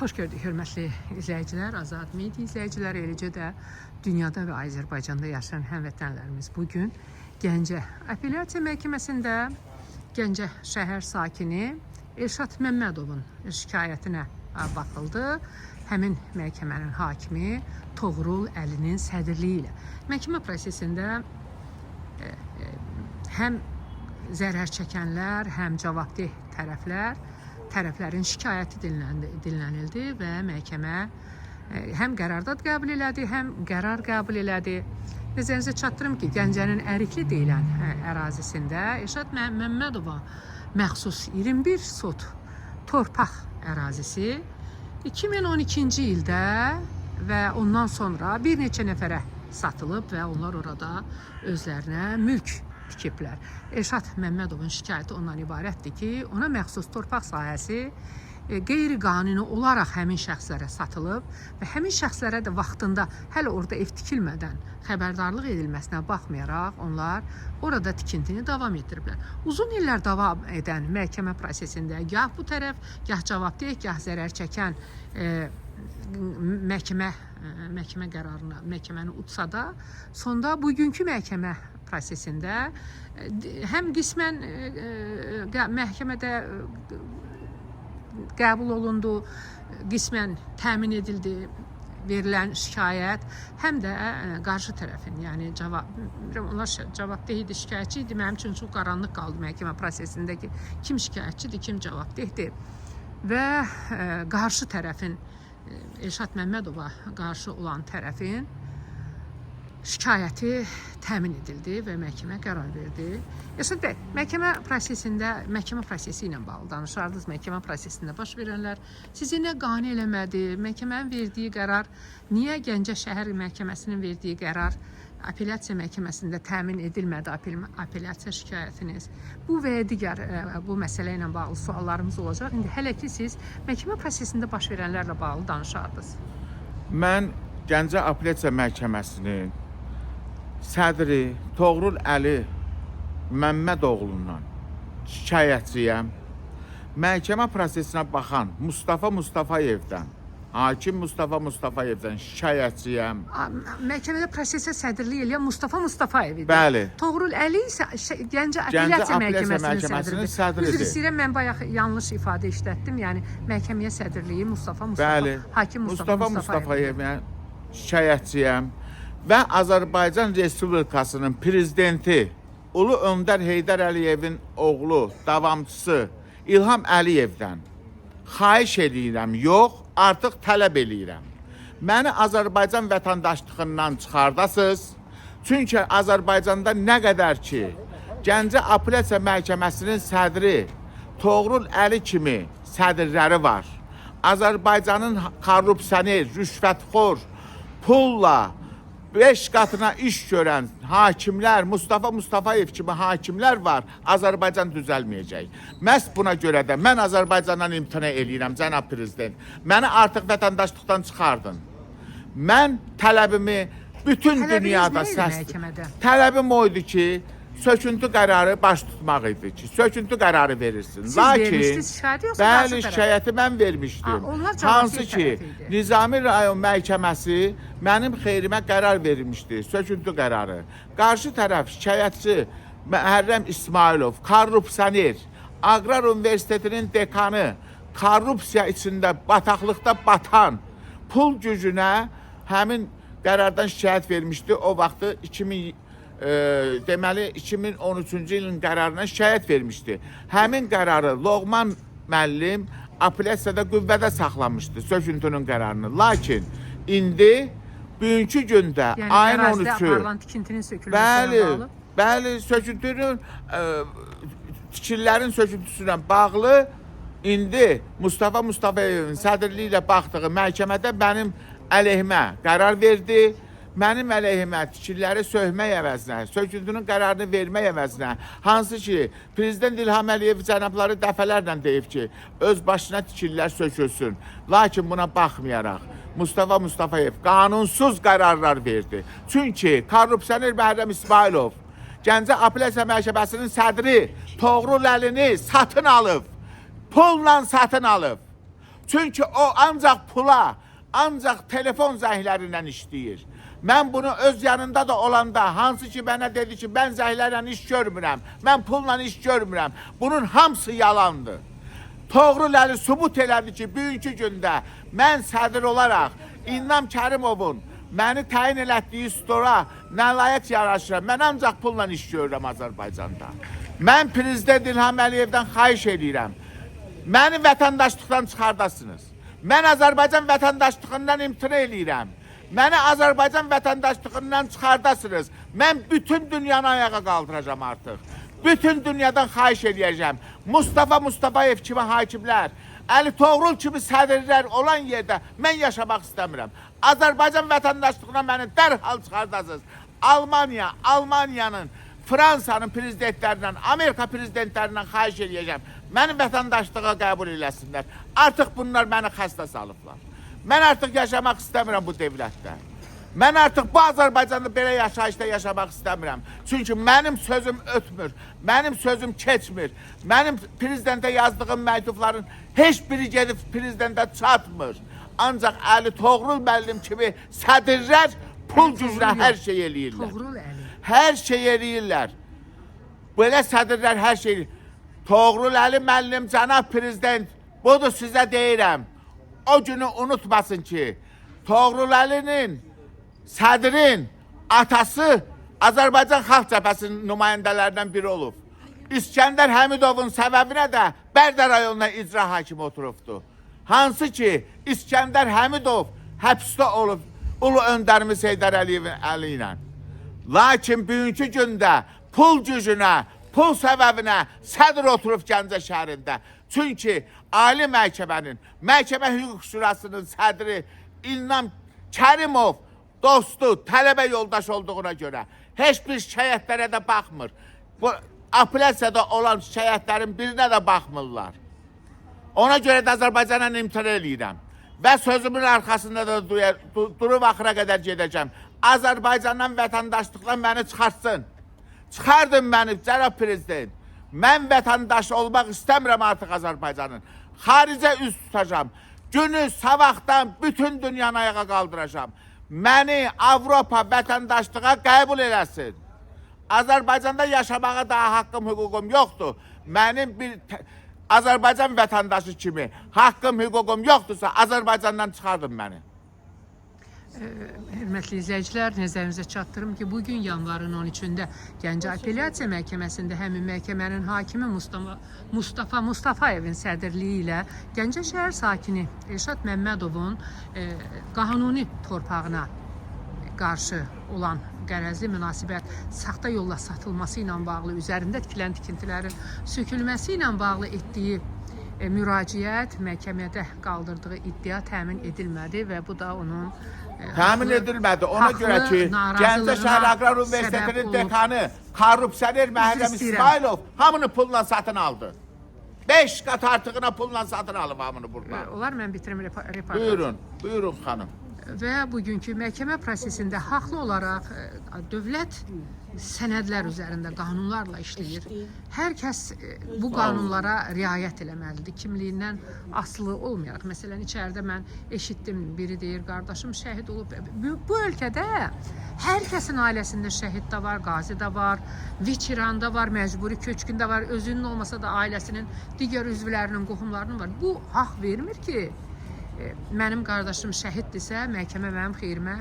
Xoş gördük, hörmətli izləyicilər, Azad Media izləyiciləri, eləcə də dünyada və Azərbaycanda yaşayan həmvətənlərimiz bugün Gəncə Apellyasiya Məhkəməsində Gəncə şəhər sakini Elşad Məmmədovun şikayətinə baxıldı. Həmin məhkəmənin hakimi Toğrul Əlinin sədrliyi ilə. Məhkəmə prosesində həm zərər çəkənlər, həm cavabdeh tərəflərin şikayəti dinlənildi və məhkəmə həm qərardad qəbul elədi, həm qərar qəbul elədi. Nəzərinizə çatdırım ki, Gəncənin Ərikli deyilən ərazisində Elşad Məmmədova məxsus 21 sot torpaq ərazisi 2012-ci ildə və ondan sonra bir neçə nəfərə satılıb və onlar orada özlərinə mülk tikiblər. Elşad Məmmədovun şikayəti ondan ibarətdir ki, ona məxsus torpaq sahəsi qeyri-qanuni olaraq həmin şəxslərə satılıb və həmin şəxslərə də vaxtında hələ orada ev tikilmədən xəbərdarlıq edilməsinə baxmayaraq onlar orada tikintini davam etdiriblər. Uzun illər davam edən məhkəmə prosesində gah bu tərəf, gah cavabdeh, gah zərər çəkən məhkəmə qərarına, məhkəməni utsa da, sonda bugünkü məhkəmə prosesində həm qismən məhkəmədə qəbul olundu, qismən təmin edildi verilən şikayət, həm də qarşı tərəfin, yəni onlar cavabdeh idi, şikayətçi idi. Mənim üçün çox qaranlıq qaldı məhkəmə prosesində ki, kim şikayətçidir, kim cavabdehdir və qarşı tərəfin, Elşad Məmmədova qarşı olan tərəfin şikayəti təmin edildi və məhkəmə qərar verdi. Elşad bəy, məhkəmə prosesi ilə bağlı danışardınız. Məhkəmə prosesində baş verənlər sizi nə qane eləmədi? Məhkəmənin verdiyi qərar, niyə Gəncə şəhər məhkəməsinin verdiyi qərar apellyasiya məhkəməsində təmin edilmədi apellyasiya şikayətiniz? Bu və ya digər bu məsələ ilə bağlı suallarımız olacaq. İndi hələ ki siz məhkəmə prosesində baş verənlərlə bağlı danışardınız. Mən Gəncə Apellyasiya Məhkəməsinin sədri Toğrul Əli Məmmədoğlundan şikayətçiyəm. Məhkəmə prosesinə baxan Mustafa Mustafayevdən, hakim Mustafa Mustafayevdən şikayətçiyəm. Məhkəmədə prosesə sədrlik eləyən Mustafa Mustafayev idi. Bəli. Toğrul Əli isə Gəncə Apellyasiya Məhkəməsinin sədridir. Üzr istəyirəm, mən bayaq yanlış ifadə işlətdim. Yəni məhkəməyə sədrliyi Mustafa hakim Mustafa Mustafayevə şikayətçiyəm və Azərbaycan Respublikasının prezidenti Ulu Öndər Heydər Əliyevin oğlu, davamçısı İlham Əliyevdən xahiş edirəm, yox, artıq tələb edirəm. Məni Azərbaycan vətəndaşlığından çıxardasınız. Çünki Azərbaycanda nə qədər ki, Gəncə Apellyasiya Məhkəməsinin sədri Toğrul Əli kimi sədrləri var. Azərbaycanın korrupsioner, rüşvətxor, pulla 5 qatına iş görən hakimlər, Mustafa Mustafayev kimi hakimlər var, Azərbaycan düzəlməyəcək. Məhz buna görə də mən Azərbaycandan imtina eləyirəm, cənab prezident. Məni artıq vətəndaşlıqdan çıxardın. Mən tələbimi bütün dünyada tələbim oydu ki, söküntü qərarı baş tutmaq idi ki, söküntü qərarı verirsin. Siz vermişdiniz şikayəti yoxsa qarşı tərəf? Bəli, şikayəti mən vermişdim. Hansı ki, Nizami rayon məhkəməsi mənim xeyrimə qərar vermişdi, söküntü qərarı. Qarşı tərəf şikayətçi Məhərrəm İsmailov, korrupsioner, Aqrar Universitetinin dekanı, korrupsiya içində, bataqlıqda batan, pul gücünə həmin qərardan şikayət vermişdi. O vaxtı deməli 2013-cü ilin qərarına şikayət vermişdi. Həmin qərarı Loğman müəllim apellyasiyada qüvvədə saxlamışdı, söküntünün qərarını. Lakin indi bugünkü gündə ayın 13-ü bəli, söküntünün tikililərin söküntüsünə bağlı indi Mustafa Mustafayevin sədrliyi ilə baxdığı məhkəmədə mənim əleyhimə qərar verdi. Mənim əleyhimə tikililəri söhmək əvəzinə, söküntünün qərarını vermək əvəzinə, hansı ki, Prezident İlham Əliyev cənabları dəfələrlə deyib ki, öz başına tikililər sökülsün. Lakin buna baxmayaraq, Mustafa Mustafayev qanunsuz qərarlar verdi. Çünki korrupsioner Məhərrəm İsmailov Gəncə Apellyasiya Məhkəməsinin sədri Toğrul Əlini satın alıb, pulla satın alıb. Çünki o ancaq pula, ancaq telefon zənglərindən işləyir. Mən bunu öz yanında da olanda, hansı ki mənə dedi ki, mən zənglərlə iş görmürəm, mən pulla iş görmürəm. Bunun hamısı yalandır. Toğrul Əli sübut elədi ki, bugünkü gündə mən sədr olaraq İlham Kərimovun məni təyin elətdiyi stora nəlayət yaraşıram. Mən ancaq pulla iş görürəm Azərbaycanda. Mən Prezident İlham Əliyevdən xahiş edirəm. Məni vətəndaşlıqdan çıxardasınız. Mən Azərbaycan vətəndaşlığından imtina eləyirəm. Məni Azərbaycan vətəndaşlığından çıxardasınız. Mən bütün dünyanı ayağa qaldıracağım artıq. Bütün dünyadan xahiş edəcəm. Mustafa Mustafayev kimi hakimlər, Əli Toğrul kimi sədrlər olan yerdə mən yaşamaq istəmirəm. Azərbaycan vətəndaşlığına məni dərhal çıxardasınız. Almaniyanın, Fransanın prezidentlərindən, Amerika prezidentlərindən xahiş edəcəm. Məni vətəndaşlığa qəbul eləsinlər. Artıq bunlar məni xəstə salıblar. Mən artıq yaşamaq istəmirəm bu dövlətdə. Mən artıq bu Azərbaycanda belə yaşayışda yaşamaq istəmirəm. Çünki mənim sözüm ötmür, mənim sözüm keçmir. Mənim prezidentə yazdığım məktubların heç biri gedib prezidentə çatmır. Ancaq Əli Toğrul müəllim kimi sədrlər pul güclə hər şey eləyirlər. Toğrul Əli. Hər şey eləyirlər. Belə sədrlər hər şey eləyirlər. Toğrul Əli müəllim, cənab prezident, budur sizə deyirəm. O günü unutmasın ki, Toğrul Əlinin, sədrin atası Azərbaycan Xalq Cəbhəsinin nümayəndələrindən biri olub. İskəndər Həmidovun səbəbinə də Bərdə rayonuna icra hakimi oturubdu. Hansı ki, İskəndər Həmidov həbsdə olub Ulu öndərimiz Heydər Əliyevin əli ilə. Lakin bugünkü gündə pul gücünə, pul səbəbinə sədr oturub Gəncə şəhərində. Çünki Ali Məhkəmənin, Məhkəmə Hüquq Şurasının sədri İlham Kərimov dostu, tələbə yoldaş olduğuna görə heç bir şikayətlərə də baxmır. Bu apellyasiyada olan şikayətlərin birinə də baxmırlar. Ona görə də Azərbaycana imtina eləyirəm. Və sözümün arxasında da durub axıra qədər gedəcəm. Azərbaycandan vətəndaşlıqla məni çıxartsın. Çıxardın məni, cənab prezident. Mən vətəndaş olmaq istəmirəm artıq Azərbaycanın. Xaricə üz tutacağım. Günü sabahdan bütün dünyanı ayağa qaldıracağım. Məni Avropa vətəndaşlığa qəbul eləsin. Azərbaycanda yaşamağa daha haqqım, hüququm yoxdur. Mənim bir Azərbaycan vətəndaşı kimi haqqım, hüququm yoxdursa Azərbaycandan çıxardın məni. Hörmətli izləyicilər, nəzərinizə çatdırım ki, bugün yanvarın 13-də Gəncə Apellyasiya Məhkəməsində həmin məhkəmənin hakimi Mustafa Mustafayevin sədrliyi ilə Gəncə şəhər sakini Elşad Məmmədovun qanuni torpağına qarşı olan qərəzli münasibət, saxta yolla satılması ilə bağlı, üzərində tikilən tikintilərin sökülməsi ilə bağlı etdiyi müraciət, məhkəmədə qaldırdığı iddia təmin edilmədi və bu da onun təmin edilmədi. Ona görə ki, Gəncə Şəhər Aqrar Universitetinin dekanı korrupsioner Məhrəm İsmailov hamını pulla satın aldı. 5 qat artığına pulla satın alıb hamını burada. Olar mən bitirim reportajı. Buyurun, buyurun xanım. Və bugünkü məhkəmə prosesində haqlı olaraq dövlət sənədlər üzərində qanunlarla işləyir. Hər kəs bu qanunlara riayət eləməlidir, kimliyindən asılı olmayaraq. Məsələn, içəridə mən eşitdim, biri deyir, qardaşım şəhid olub. Bu ölkədə hər kəsin ailəsində şəhid də var, qazi də var, veteran da var, məcburi köçkün də var, özünün olmasa da ailəsinin digər üzvlərinin, qohumlarının var. Bu haqq vermir ki, mənim qardaşım şəhiddirsə, məhkəmə mənim xeyrimə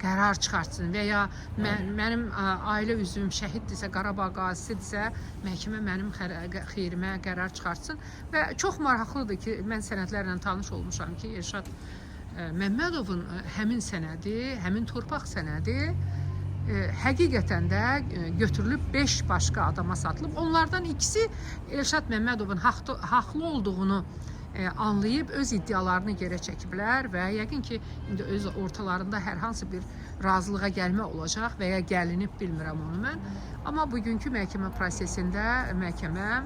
qərar çıxartsın və ya mənim ailə üzvüm şəhiddirsə, Qarabağ qazisidirsə, məhkəmə mənim xeyrimə qərar çıxartsın. Və çox maraqlıdır ki, mən sənədlərlə tanış olmuşam ki, Elşad Məmmədovun həmin sənədi, həmin torpaq sənədi həqiqətən də götürülüb 5 başqa adama satılıb. Onlardan ikisi Elşad Məmmədovun haqlı olduğunu anlayıb öz iddialarını yerə çəkiblər və yəqin ki, indi öz ortalarında hər hansı bir razılığa gəlmə olacaq və ya gəlinib, bilmirəm onu mən. Amma bugünkü məhkəmə prosesində məhkəmə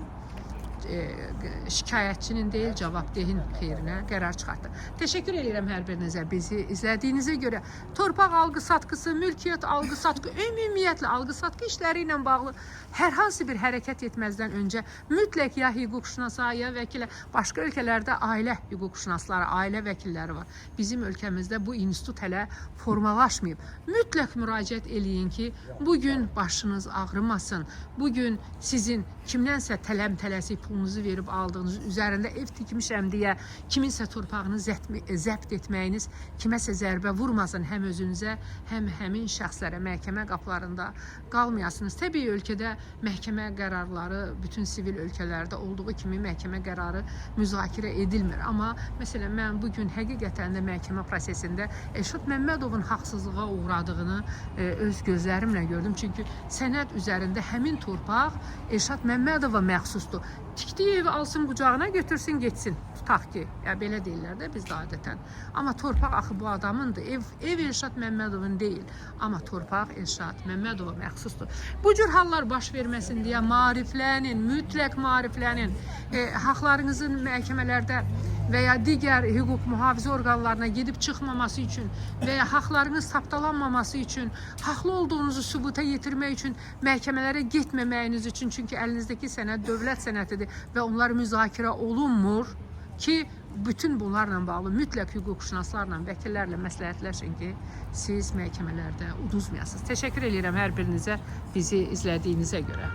şikayətçinin deyil, cavabdehin xeyrinə qərar çıxartdı. Təşəkkür edirəm hər birinizə bizi izlədiyinizə görə. Torpaq alqı-satqısı, mülkiyyət alqı-satqı, ümumiyyətlə alqı-satqı işləri ilə bağlı hər hansı bir hərəkət etməzdən öncə mütləq ya hüquqşünasa, ya vəkilə, başqa ölkələrdə ailə hüquqşünasları, ailə vəkilləri var. Bizim ölkəmizdə bu institut hələ formalaşmayıb. Mütləq müraciət eləyin ki, bugün başınız ağrımasın. Bugün sizin kimdənsə tələm-tələsik pulunuzu verib aldığınız, üzərində ev tikmişəm deyə kiminsə torpağını zəbt etməyiniz kiməsə zərbə vurmasın həm özünüzə, həm həmin şəxslərə məhkəmə qapılarında qalmayasınız. Təbii ölkədə məhkəmə qərarları bütün sivil ölkələrdə olduğu kimi məhkəmə qərarı müzakirə edilmir. Amma məsələn mən bugün həqiqətən də məhkəmə prosesində Elşad Məmmədovun haqsızlığa uğradığını öz gözlərimlə gördüm. Çünki sənəd üzərində həmin torpaq Elşad Məmmədova məxsusdur. Tikdiyi evi alsın qucağına götürsün getsin. Tutaq ki, ya belə deyirlər də bizdə adətən. Amma torpaq axı bu adamındır. Ev Elşad Məmmədovun deyil. Amma torpaq Elşad Məmmədova məxsusdur. Bu cür hallar baş verməsin deyə maariflənin, mütləq maariflənin, haqlarınızın məhkəmələrdə və ya digər hüquq mühafizə orqanlarına gedib çıxmaması üçün və ya haqlarınız tapdalanmaması üçün, haqlı olduğunuzu sübuta yetirmək üçün məhkəmələrə getməməyiniz üçün, çünki əlinizdəki sənəd dövlət sənədidir və onlar müzakirə olunmur ki, bütün bunlarla bağlı mütləq hüquqşünaslarla, vəkillərlə məsləhətləşin ki, siz məhkəmələrdə uduzmayasınız. Təşəkkür edirəm hər birinizə bizi izlədiyinizə görə.